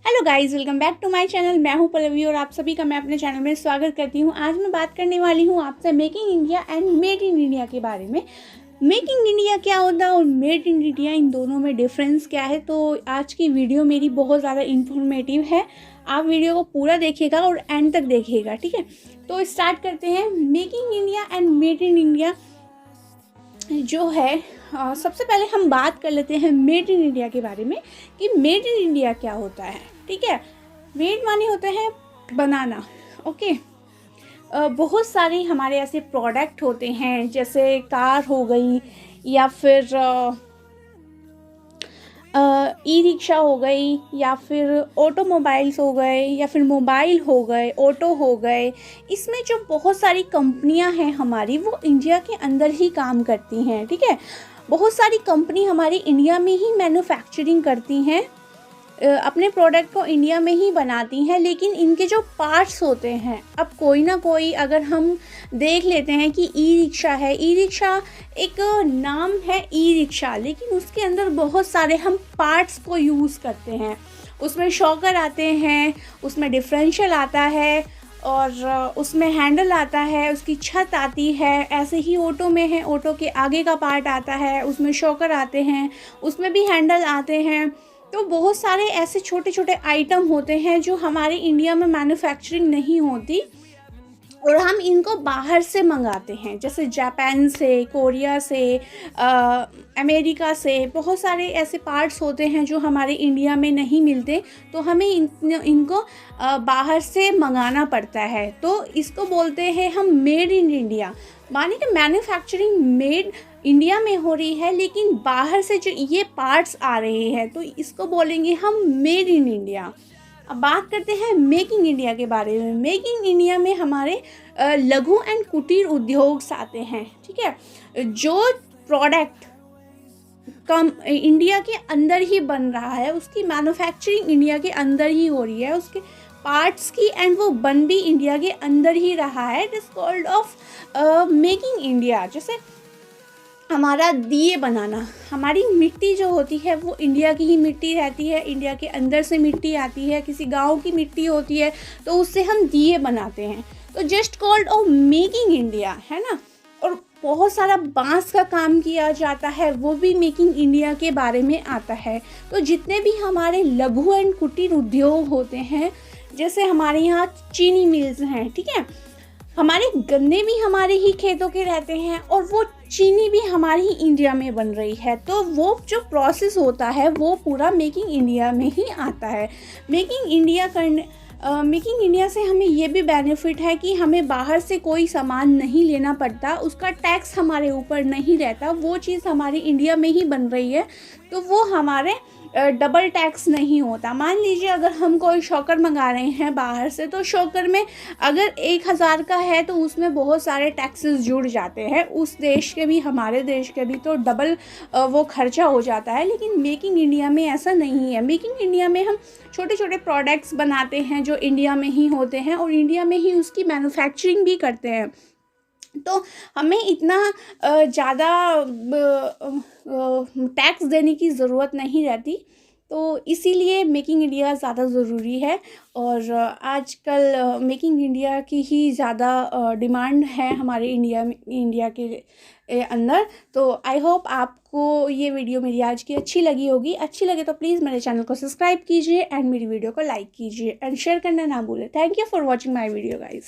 Hello guys, welcome back to my channel. मैं हूं पल्लवी और आप सभी का मैं अपने चैनल में स्वागत करती हूं। आज मैं बात करने वाली हूं आपसे making India and made in India के बारे में। मेकिंग इंडिया क्या होता है और मेड इन इंडिया, इन दोनों में डिफरेंस क्या है। तो आज की वीडियो मेरी बहुत ज़्यादा इन्फॉर्मेटिव है। आप वीडियो को पूरा देखिएगा और एंड तक देखिएगा, ठीक है। तो स्टार्ट करते हैं। Making India and made in India जो है, सबसे पहले हम बात कर लेते हैं मेड इन इंडिया के बारे में कि मेड इन इंडिया क्या होता है, ठीक है। मेड माने होते हैं बनाना, ओके। बहुत सारे हमारे ऐसे प्रोडक्ट होते हैं जैसे कार हो गई या फिर ई रिक्शा हो गई या फिर ऑटोमोबाइल्स हो गए या फिर मोबाइल हो गए, ऑटो हो गए। इसमें जो बहुत सारी कंपनियां हैं हमारी, वो इंडिया के अंदर ही काम करती हैं, ठीक है। बहुत सारी कंपनी हमारी इंडिया में ही मैन्युफैक्चरिंग करती हैं, अपने प्रोडक्ट को इंडिया में ही बनाती हैं। लेकिन इनके जो पार्ट्स होते हैं, अब कोई ना कोई, अगर हम देख लेते हैं कि ई रिक्शा है, ई रिक्शा एक नाम है ई रिक्शा, लेकिन उसके अंदर बहुत सारे हम पार्ट्स को यूज़ करते हैं। उसमें शॉकर आते हैं, उसमें डिफरेंशियल आता है और उसमें हैंडल आता है, उसकी छत आती है। ऐसे ही ऑटो में है, ऑटो के आगे का पार्ट आता है, उसमें शॉकर आते हैं, उसमें भी हैंडल आते हैं। तो बहुत सारे ऐसे छोटे छोटे आइटम होते हैं जो हमारे इंडिया में मैन्युफैक्चरिंग नहीं होती और हम इनको बाहर से मंगाते हैं, जैसे जापान से, कोरिया से, अमेरिका से। बहुत सारे ऐसे पार्ट्स होते हैं जो हमारे इंडिया में नहीं मिलते, तो हमें इनको बाहर से मंगाना पड़ता है। तो इसको बोलते हैं हम मेड इन इंडिया, माने कि मैन्युफैक्चरिंग मेड इंडिया में हो रही है लेकिन बाहर से जो ये पार्ट्स आ रहे हैं, तो इसको बोलेंगे हम मेड इन इंडिया। अब बात करते हैं मेकिंग इंडिया के बारे में। मेकिंग इंडिया में हमारे लघु एंड कुटीर उद्योग आते हैं, ठीक है। जो प्रोडक्ट कम इंडिया के अंदर ही बन रहा है, उसकी मैन्युफैक्चरिंग इंडिया के अंदर ही हो रही है, उसके पार्ट्स की, एंड वो बन भी इंडिया के अंदर ही रहा है। It is called off making India. जैसे हमारा दिए बनाना, हमारी मिट्टी जो होती है वो इंडिया की ही मिट्टी रहती है, इंडिया के अंदर से मिट्टी आती है, किसी गांव की मिट्टी होती है, तो उससे हम दिए बनाते हैं। तो just called off making India, है ना। और बहुत सारा बांस का काम किया जाता है, वो भी मेकिंग इंडिया के बारे में आता है। तो जितने भी हमारे लघु एंड कुटीर उद्योग होते हैं, जैसे हमारे यहाँ चीनी मिल्स हैं, ठीक है, हमारे गन्ने भी हमारे ही खेतों के रहते हैं और वो चीनी भी हमारी ही इंडिया में बन रही है। तो वो जो प्रोसेस होता है वो पूरा मेकिंग इंडिया में ही आता है। मेकिंग इंडिया से हमें ये भी बेनिफिट है कि हमें बाहर से कोई सामान नहीं लेना पड़ता, उसका टैक्स हमारे ऊपर नहीं रहता। वो चीज़ हमारी इंडिया में ही बन रही है, तो वो हमारे डबल टैक्स नहीं होता। मान लीजिए अगर हम कोई शॉकर मंगा रहे हैं बाहर से, तो शॉकर में अगर 1000 का है तो उसमें बहुत सारे टैक्सेस जुड़ जाते हैं, उस देश के भी हमारे देश के भी, तो डबल वो खर्चा हो जाता है। लेकिन मेकिंग इंडिया में ऐसा नहीं है। मेकिंग इंडिया में हम छोटे छोटे प्रोडक्ट्स बनाते हैं जो इंडिया में ही होते हैं और इंडिया में ही उसकी मैन्युफैक्चरिंग भी करते हैं। तो हमें इतना ज़्यादा टैक्स देने की ज़रूरत नहीं रहती, तो इसीलिए मेकिंग इंडिया ज़्यादा ज़रूरी है। और आजकल मेकिंग इंडिया की ही ज़्यादा डिमांड है हमारे इंडिया के अंदर। तो आई होप आपको ये वीडियो मेरी आज की अच्छी लगी होगी। अच्छी लगे तो प्लीज़ मेरे चैनल को सब्सक्राइब कीजिए एंड मेरी वीडियो को लाइक कीजिए एंड शेयर करना ना भूलें। Thank you for watching my video guys.